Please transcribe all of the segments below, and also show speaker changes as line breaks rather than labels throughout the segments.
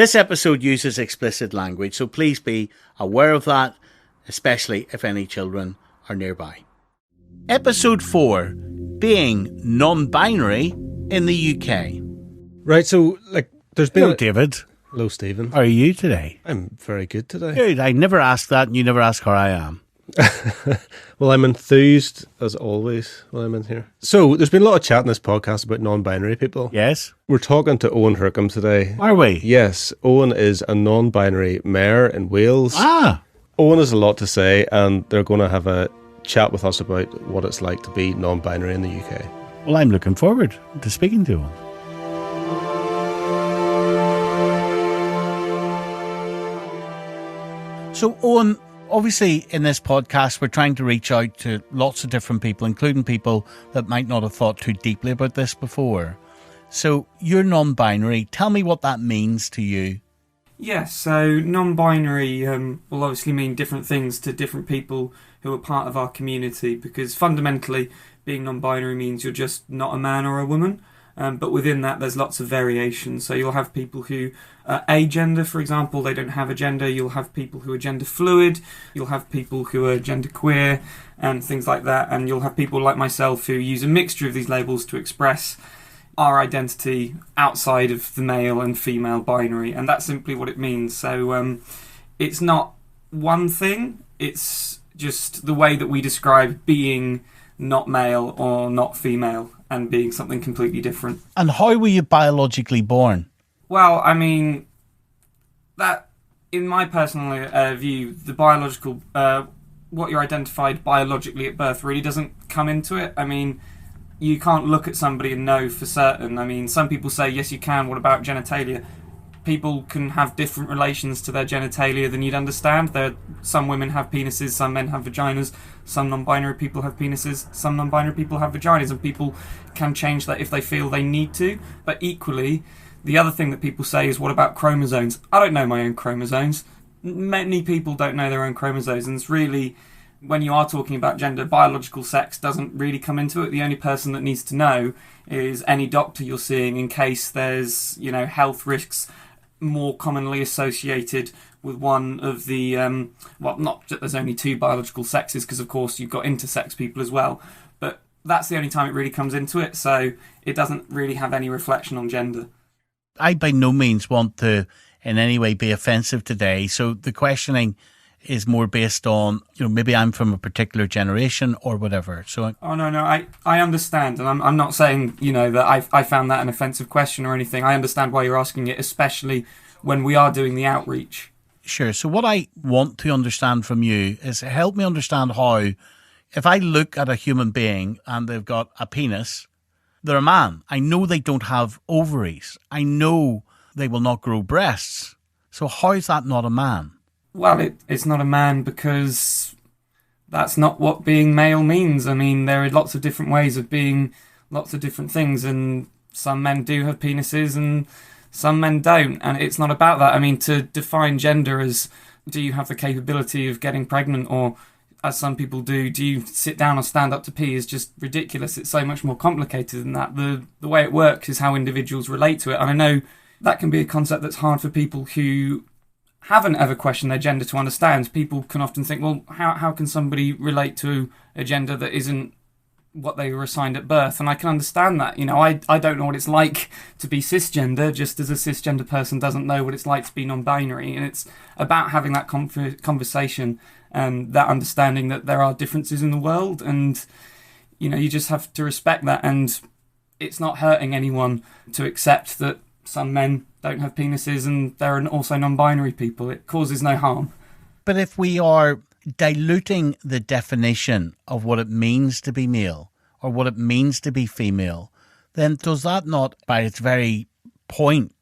This episode uses explicit language, so please be aware of that, especially if any children are nearby. Episode 4, being non-binary in the UK.
Right, so, there's been...
Hello, David.
Hello, Stephen.
How are you today?
I'm very good today.
Good. I never ask that, and you never ask how I am.
Well, I'm enthused, as always, when I'm in here. So, there's been a lot of chat in this podcast about non-binary people.
Yes?
We're talking to Owen Hercombe today.
Are we?
Yes, Owen is a non-binary mayor in Wales.
Ah!
Owen has a lot to say, and they're going to have a chat with us about what it's like to be non-binary in the UK.
Well, I'm looking forward to speaking to him. So, Owen, obviously in this podcast, we're trying to reach out to lots of different people, including people that might not have thought too deeply about this before. So, you're non-binary. Tell me what that means to you.
Yes, so non-binary will obviously mean different things to different people who are part of our community, because fundamentally being non-binary means you're just not a man or a woman. But within that, there's lots of variations. So you'll have people who are agender, for example, they don't have a gender. You'll have people who are gender fluid. You'll have people who are genderqueer and things like that. And you'll have people like myself who use a mixture of these labels to express our identity outside of the male and female binary. And that's simply what it means. So it's not one thing. It's just the way that we describe being not male or not female, and being something completely different.
And how were you biologically born?
Well, I mean, that, in my personal view, the biological, what you're identified biologically at birth really doesn't come into it. I mean, you can't look at somebody and know for certain. I mean, some people say, yes, you can, what about genitalia? People can have different relations to their genitalia than you'd understand. Some women have penises, some men have vaginas, some non-binary people have penises, some non-binary people have vaginas, and people can change that if they feel they need to. But equally, the other thing that people say is, what about chromosomes? I don't know my own chromosomes. Many people don't know their own chromosomes, and it's really, when you are talking about gender, biological sex doesn't really come into it. The only person that needs to know is any doctor you're seeing, in case there's, health risks more commonly associated with one of the, not that there's only two biological sexes, because of course you've got intersex people as well, but that's the only time it really comes into it, so it doesn't really have any reflection on gender.
I by no means want to in any way be offensive today, so the questioning is more based on, maybe I'm from a particular generation or whatever. So
Oh, no, I understand, and I'm not saying, that I found that an offensive question or anything. I understand why you're asking it, especially when we are doing the outreach.
Sure. So what I want to understand from you is help me understand how, if I look at a human being and they've got a penis, they're a man. I know they don't have ovaries. I know they will not grow breasts. So how is that not a man?
Well, it's not a man because that's not what being male means. I mean, there are lots of different ways of being lots of different things, and some men do have penises and some men don't, and it's not about that. I mean, to define gender as, do you have the capability of getting pregnant, or, as some people do you sit down or stand up to pee, is just ridiculous. It's so much more complicated than that. The way it works is how individuals relate to it, and I know that can be a concept that's hard for people who haven't ever questioned their gender to understand. People can often think, well, how can somebody relate to a gender that isn't what they were assigned at birth? And I can understand that. I don't know what it's like to be cisgender, just as a cisgender person doesn't know what it's like to be non-binary. And it's about having that conversation and that understanding that there are differences in the world, and you just have to respect that. And it's not hurting anyone to accept that some men don't have penises and there are also non-binary people. It causes no harm.
But if we are diluting the definition of what it means to be male or what it means to be female, then does that not, by its very point,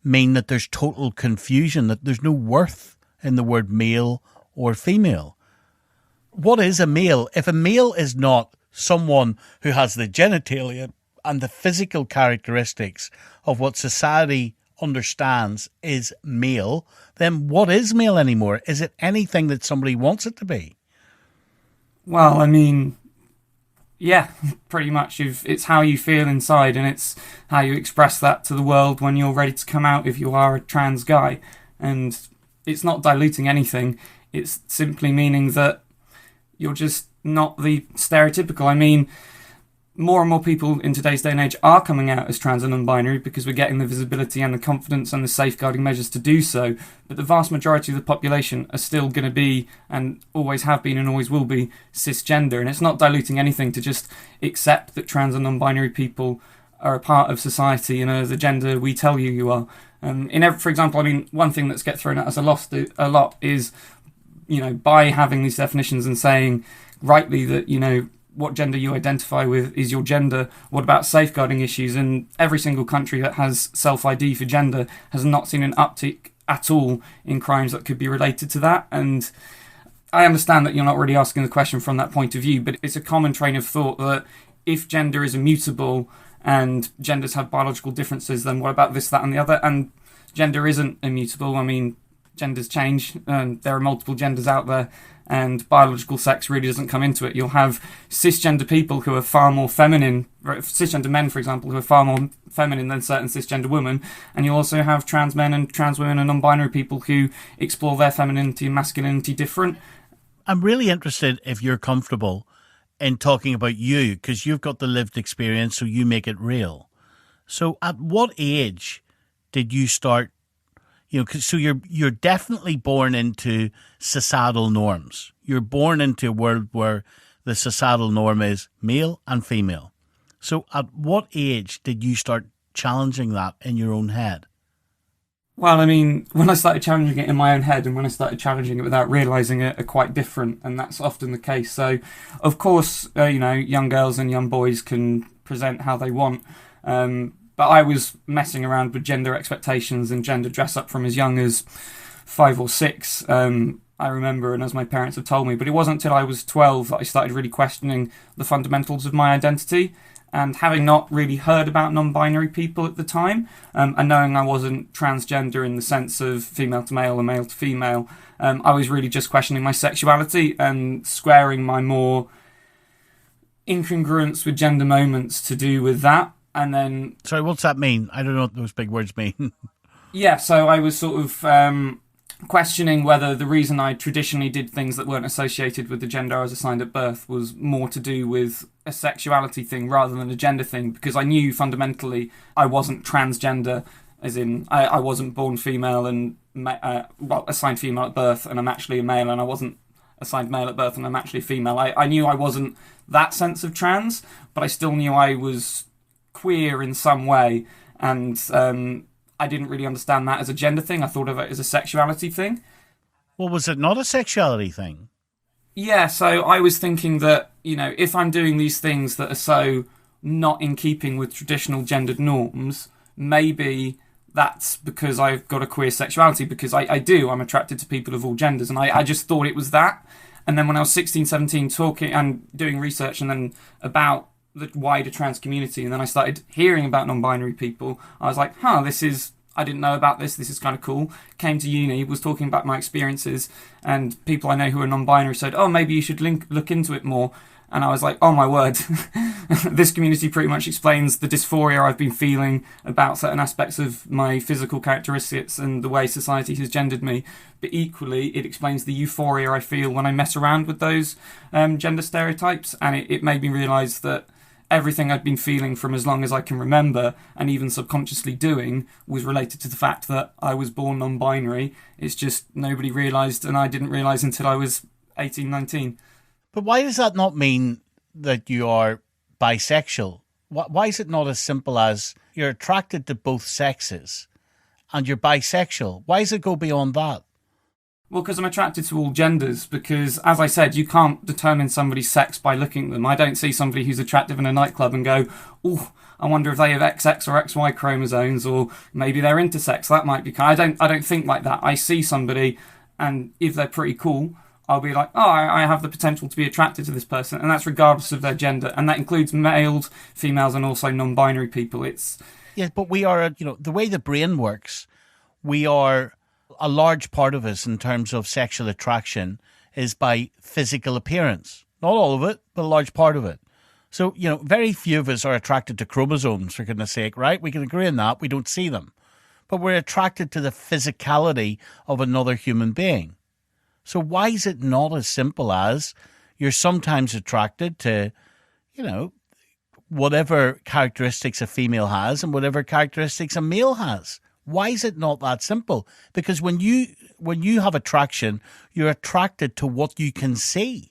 mean that there's total confusion, that there's no worth in the word male or female? What is a male? If a male is not someone who has the genitalia and the physical characteristics of what society understands is male, then what is male anymore? Is it anything that somebody wants it to be?
Well, I mean, Yeah, pretty much. It's how you feel inside, and it's how you express that to the world when you're ready to come out if you are a trans guy. And it's not diluting anything. It's simply meaning that you're just not the stereotypical. I mean, more and more people in today's day and age are coming out as trans and non-binary because we're getting the visibility and the confidence and the safeguarding measures to do so. But the vast majority of the population are still going to be, and always have been and always will be, cisgender. And it's not diluting anything to just accept that trans and non-binary people are a part of society and are the gender we tell you you are. For example, I mean, one thing that's get thrown at us a lot is, by having these definitions and saying rightly that, what gender you identify with is your gender. What about safeguarding issues? And every single country that has self-ID for gender has not seen an uptick at all in crimes that could be related to that. And I understand that you're not really asking the question from that point of view, but it's a common train of thought that if gender is immutable and genders have biological differences, then what about this, that, and the other? And gender isn't immutable. I mean, genders change, and there are multiple genders out there, and biological sex really doesn't come into it. You'll have cisgender people who are far more feminine, cisgender men, for example, who are far more feminine than certain cisgender women, and you also have trans men and trans women and non-binary people who explore their femininity and masculinity different.
I'm really interested if you're comfortable in talking about you, because you've got the lived experience, so you make it real. So at what age did you start? So you're definitely born into societal norms. You're born into a world where the societal norm is male and female. So at what age did you start challenging that in your own head?
Well, I mean, when I started challenging it in my own head and when I started challenging it without realising it are quite different, and that's often the case. So, of course, young girls and young boys can present how they want, but I was messing around with gender expectations and gender dress-up from as young as 5 or 6, I remember, and as my parents have told me. But it wasn't until I was 12 that I started really questioning the fundamentals of my identity. And having not really heard about non-binary people at the time, and knowing I wasn't transgender in the sense of female to male or male to female, I was really just questioning my sexuality and squaring my more incongruence with gender moments to do with that. And then...
Sorry, what's that mean? I don't know what those big words mean.
Yeah, so I was sort of questioning whether the reason I traditionally did things that weren't associated with the gender I was assigned at birth was more to do with a sexuality thing rather than a gender thing, because I knew fundamentally I wasn't transgender, as in I wasn't born female and assigned female at birth and I'm actually a male, and I wasn't assigned male at birth and I'm actually a female. I knew I wasn't that sense of trans, but I still knew I was queer in some way, and I didn't really understand that as a gender thing. I thought of it as a sexuality thing.
Well, was it not a sexuality thing?
Yeah, so I was thinking that, if I'm doing these things that are so not in keeping with traditional gendered norms, maybe that's because I've got a queer sexuality, because I do. I'm attracted to people of all genders, and I just thought it was that. And then when I was 16, 17, talking and doing research and then about the wider trans community, and then I started hearing about non-binary people, I was like, I didn't know about this is kind of cool. Came to uni, was talking about my experiences, and people I know who are non-binary said, oh, maybe you should look into it more. And I was like, oh my word, this community pretty much explains the dysphoria I've been feeling about certain aspects of my physical characteristics and the way society has gendered me. But equally, it explains the euphoria I feel when I mess around with those gender stereotypes. And it made me realise that everything I'd been feeling from as long as I can remember, and even subconsciously doing, was related to the fact that I was born non-binary. It's just nobody realised, and I didn't realise until I was 18, 19.
But why does that not mean that you are bisexual? Why is it not as simple as you're attracted to both sexes and you're bisexual? Why does it go beyond that?
Well, because I'm attracted to all genders, because, as I said, you can't determine somebody's sex by looking at them. I don't see somebody who's attractive in a nightclub and go, oh, I wonder if they have XX or XY chromosomes, or maybe they're intersex. That might be... I don't think like that. I see somebody, and if they're pretty cool, I'll be like, oh, I have the potential to be attracted to this person, and that's regardless of their gender. And that includes males, females, and also non-binary people.
Yes, but we are, the way the brain works, we are... A large part of us in terms of sexual attraction is by physical appearance. Not all of it, but a large part of it. So, very few of us are attracted to chromosomes, for goodness sake, right? We can agree on that. We don't see them. But we're attracted to the physicality of another human being. So why is it not as simple as you're sometimes attracted to, whatever characteristics a female has and whatever characteristics a male has? Why is it not that simple? Because when you have attraction, you're attracted to what you can see.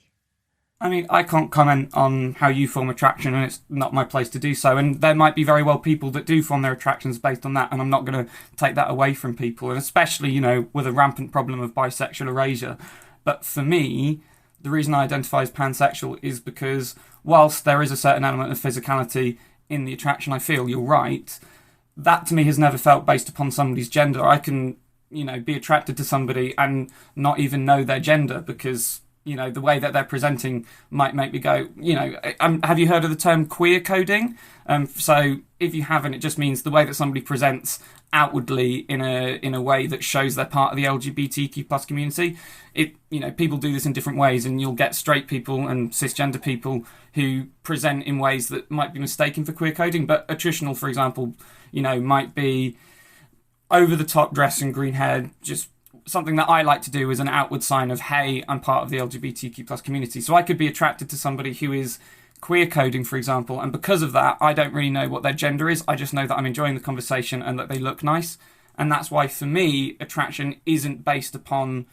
I mean, I can't comment on how you form attraction, and it's not my place to do so. And there might be very well people that do form their attractions based on that, and I'm not going to take that away from people, and especially, with a rampant problem of bisexual erasure. But for me, the reason I identify as pansexual is because whilst there is a certain element of physicality in the attraction I feel, you're right, that to me has never felt based upon somebody's gender. I can, be attracted to somebody and not even know their gender because the way that they're presenting might make me go, have you heard of the term queer coding? So if you haven't, it just means the way that somebody presents outwardly in a way that shows they're part of the LGBTQ plus community. People do this in different ways, and you'll get straight people and cisgender people who present in ways that might be mistaken for queer coding. But attritional, for example, might be over the top dress and green hair, just something that I like to do is an outward sign of, hey, I'm part of the LGBTQ plus community. So I could be attracted to somebody who is queer coding, for example, and because of that, I don't really know what their gender is. I just know that I'm enjoying the conversation and that they look nice. And that's why, for me, attraction isn't based upon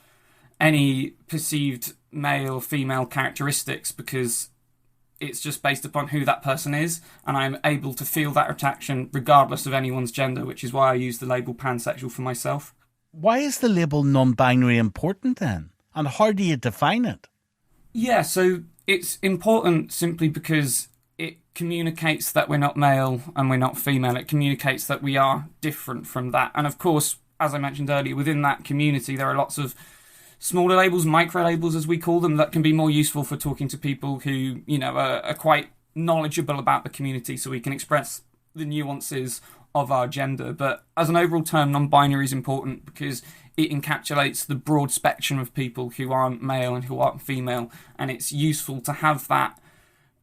any perceived male or female characteristics, because it's just based upon who that person is, and I'm able to feel that attraction regardless of anyone's gender, which is why I use the label pansexual for myself.
Why is the label non-binary important then? And how do you define it?
Yeah, so it's important simply because it communicates that we're not male and we're not female. It communicates that we are different from that. And of course, as I mentioned earlier, within that community, there are lots of smaller labels, micro labels as we call them, that can be more useful for talking to people who, are quite knowledgeable about the community, so we can express the nuances of our gender. But as an overall term, non-binary is important because it encapsulates the broad spectrum of people who aren't male and who aren't female, and it's useful to have that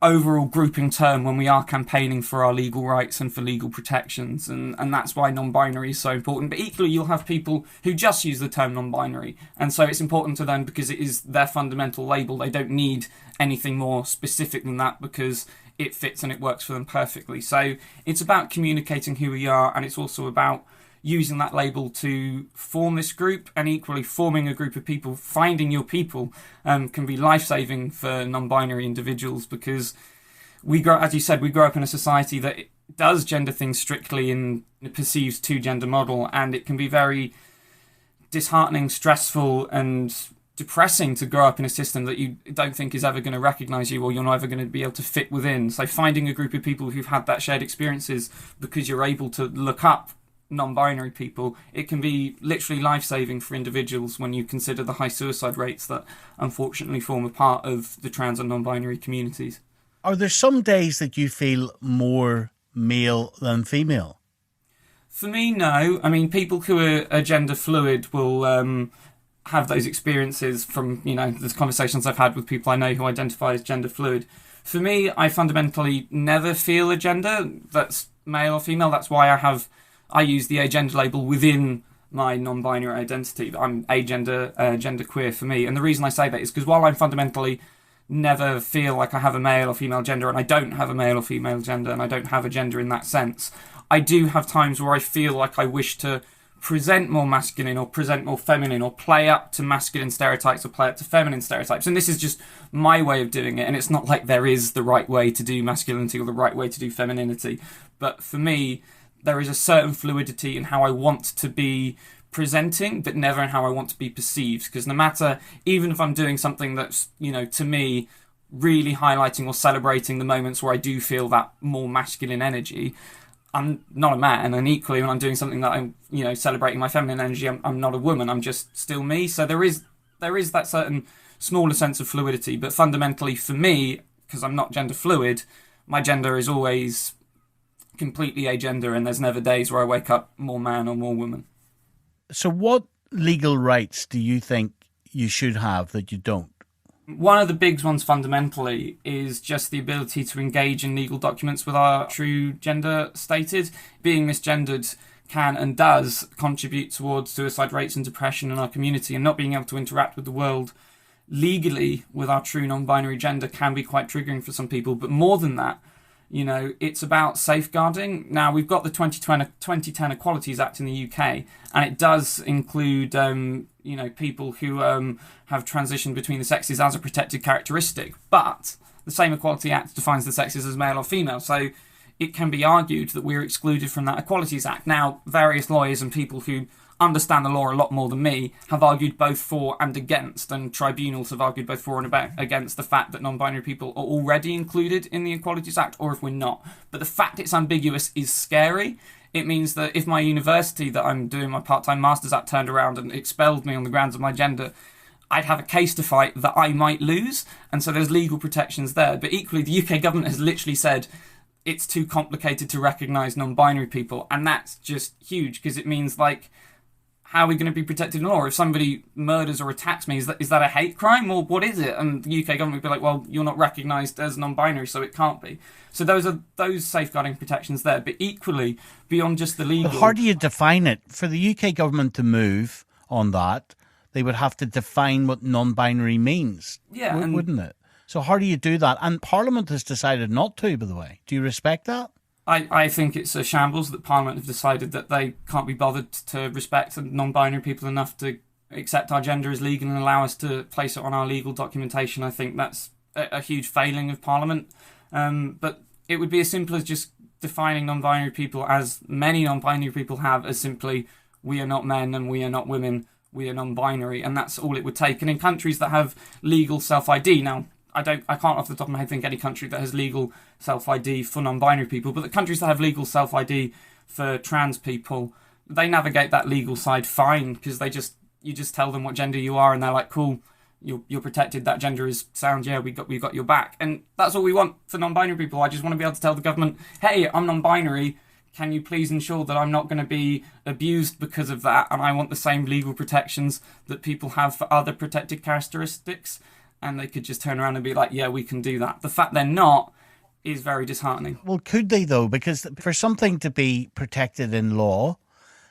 overall grouping term when we are campaigning for our legal rights and for legal protections, and that's why non-binary is so important. But equally, you'll have people who just use the term non-binary, and so it's important to them because it is their fundamental label. They don't need anything more specific than that because it fits and it works for them perfectly. So it's about communicating who we are, and it's also about using that label to form this group, and equally forming a group of people. Finding your people can be life-saving for non-binary individuals, because as you said, we grow up in a society that does gender things strictly in a perceived two-gender model, and it can be very disheartening, stressful, and depressing to grow up in a system that you don't think is ever going to recognise you, or you're never going to be able to fit within. So finding a group of people who've had that shared experiences, because you're able to look up non-binary people, it can be literally life-saving for individuals when you consider the high suicide rates that unfortunately form a part of the trans and non-binary communities.
Are there some days that you feel more male than female?
For me, no. I mean, people who are gender fluid will have those experiences from, the conversations I've had with people I know who identify as gender fluid. For me, I fundamentally never feel a gender that's male or female. That's why I use the agender label within my non-binary identity. I'm agender, genderqueer for me. And the reason I say that is because while I fundamentally never feel like I have a male or female gender, and I don't have a male or female gender, and I don't have a gender in that sense, I do have times where I feel like I wish to present more masculine or present more feminine, or play up to masculine stereotypes or play up to feminine stereotypes. And this is just my way of doing it. And it's not like there is the right way to do masculinity or the right way to do femininity. But for me, there is a certain fluidity in how I want to be presenting, but never in how I want to be perceived. Because no matter, even if I'm doing something that's, to me, really highlighting or celebrating the moments where I do feel that more masculine energy, I'm not a man. And equally, when I'm doing something that I'm, celebrating my feminine energy, I'm not a woman. I'm just still me. So there is that certain smaller sense of fluidity. But fundamentally, for me, because I'm not gender fluid, my gender is always completely agender, and there's never days where I wake up more man or more woman.
So what legal rights do you think you should have that you don't?
One of the big ones fundamentally is just the ability to engage in legal documents with our true gender stated. Being misgendered can and does contribute towards suicide rates and depression in our community, and not being able to interact with the world legally with our true non-binary gender can be quite triggering for some people. But more than that, it's about safeguarding. Now, we've got the 2010 Equalities Act in the UK, and it does include, people who have transitioned between the sexes as a protected characteristic. But the same Equality Act defines the sexes as male or female. So it can be argued that we're excluded from that Equalities Act. Now, various lawyers and people who understand the law a lot more than me have argued both for and against, and tribunals have argued both for and against the fact that non-binary people are already included in the Equalities Act, or if we're not. But the fact it's ambiguous is scary. It means that if my university that I'm doing my part-time master's at turned around and expelled me on the grounds of my gender, I'd have a case to fight that I might lose, and so there's legal protections there. But equally, the UK government has literally said it's too complicated to recognise non-binary people, and that's just huge, because it means, how are we going to be protected in law? If somebody murders or attacks me, is that a hate crime, or what is it? And the UK government would be like, well, you're not recognised as non-binary, so it can't be. So those are those safeguarding protections there. But equally, beyond just the legal...
But how do you define it? For the UK government to move on that, they would have to define what non-binary means, wouldn't it? So how do you do that? And Parliament has decided not to, by the way. Do you respect that?
I think it's a shambles that Parliament have decided that they can't be bothered to respect non-binary people enough to accept our gender as legal and allow us to place it on our legal documentation. I think that's a huge failing of Parliament. But it would be as simple as just defining non-binary people, as many non-binary people have, as simply, we are not men and we are not women, we are non-binary, and that's all it would take. And in countries that have legal self-ID, now, I can't off the top of my head think any country that has legal self-ID for non-binary people, but the countries that have legal self-ID for trans people, they navigate that legal side fine, because you just tell them what gender you are, and they're like, cool, you're protected, that gender is sound, yeah, we got your back. And that's all we want for non-binary people. I just want to be able to tell the government, hey, I'm non-binary, can you please ensure that I'm not going to be abused because of that? And I want the same legal protections that people have for other protected characteristics. And they could just turn around and be like, yeah, we can do that. The fact they're not is very disheartening.
Well, could they, though? Because for something to be protected in law,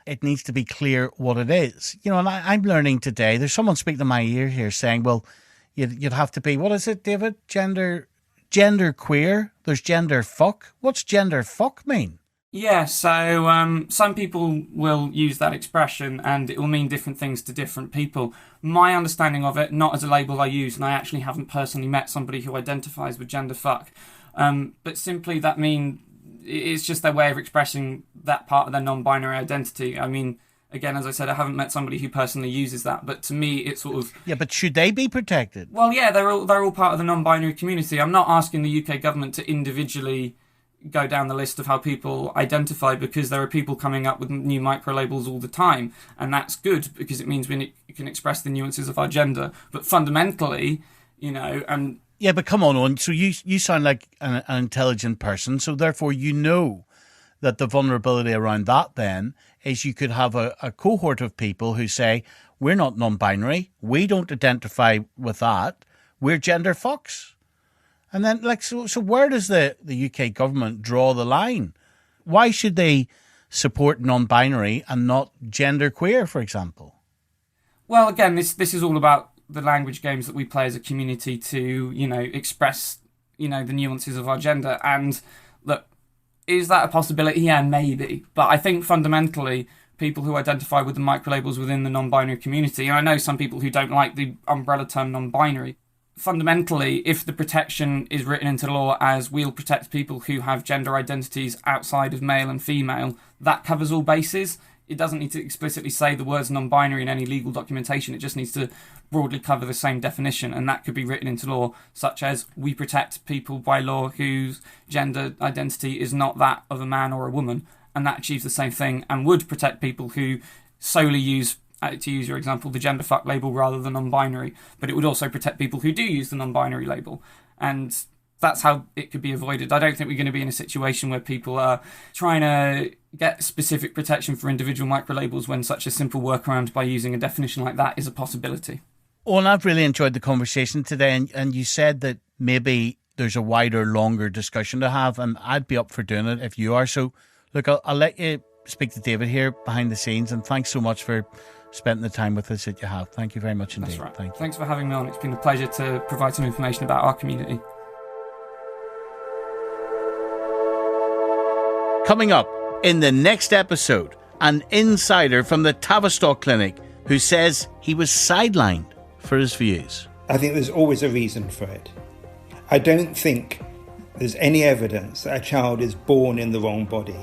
it needs to be clear what it is. And I'm learning today, there's someone speaking to my ear here saying, well, you'd have to be, what is it, David? Gender queer? There's gender fuck? What's gender fuck mean?
Yeah, so some people will use that expression and it will mean different things to different people. My understanding of it, not as a label I use, and I actually haven't personally met somebody who identifies with gender fuck, but simply that it's just their way of expressing that part of their non-binary identity. I mean, again, as I said, I haven't met somebody who personally uses that, but to me, it's sort of...
Yeah, but should they be protected?
Well, yeah, they're all part of the non-binary community. I'm not asking the UK government to individually go down the list of how people identify, because there are people coming up with new micro-labels all the time, and that's good because it means we can express the nuances of our gender. But fundamentally, and...
Yeah, but come on, Owen. So you sound like an intelligent person, so therefore that the vulnerability around that then is you could have a cohort of people who say, we're not non-binary, we don't identify with that, we're gender fucks. And then, so where does the UK government draw the line? Why should they support non-binary and not genderqueer, for example?
Well, again, this is all about the language games that we play as a community to, express, the nuances of our gender. And look, is that a possibility? Yeah, maybe. But I think fundamentally, people who identify with the microlabels within the non-binary community, and I know some people who don't like the umbrella term non-binary, fundamentally, if the protection is written into law as we'll protect people who have gender identities outside of male and female, that covers all bases. It doesn't need to explicitly say the words non-binary in any legal documentation. It just needs to broadly cover the same definition, and that could be written into law, such as we protect people by law whose gender identity is not that of a man or a woman, and that achieves the same thing and would protect people who solely use, to use your example, the gender fuck label rather than non-binary, but it would also protect people who do use the non-binary label. And that's how it could be avoided. I don't think we're going to be in a situation where people are trying to get specific protection for individual microlabels when such a simple workaround by using a definition like that is a possibility.
Owen, I've really enjoyed the conversation today, and you said that maybe there's a wider, longer discussion to have, and I'd be up for doing it if you are. So, look, I'll let you speak to David here behind the scenes, and thanks so much for spending the time with us that you have. Thank you very much indeed.
That's right.
Thank you.
Thanks for having me on. It's been a pleasure to provide some information about our community.
Coming up in the next episode, an insider from the Tavistock Clinic who says he was sidelined for his views.
I think there's always a reason for it. I don't think there's any evidence that a child is born in the wrong body.